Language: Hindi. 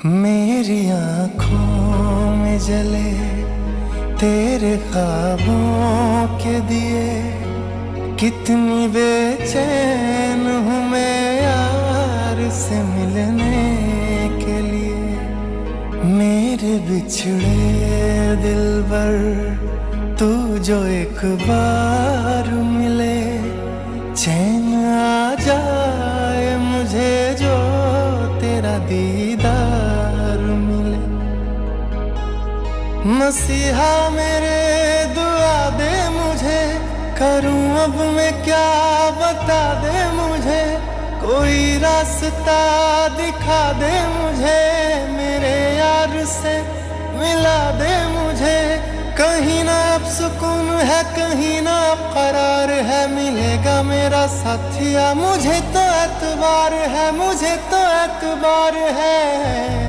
मेरी आँखों में जले तेरे ख्वाबों के दिए, कितनी बेचैन हूँ मैं यार से मिलने के लिए। मेरे बिछड़े दिलबर तू जो एक बार मिले, चैन आ जाए मुझे जो तेरा दीदार मिले। मसीहा मेरे दुआ दे मुझे, करूं अब मैं क्या बता दे मुझे, कोई रास्ता दिखा दे मुझे, मेरे यार से मिला दे मुझे। कहीं ना अब सुकून है, कहीं ना अब करार है, मिलेगा मेरा साथिया मुझे तो एतबार है, मुझे तो एतबार है।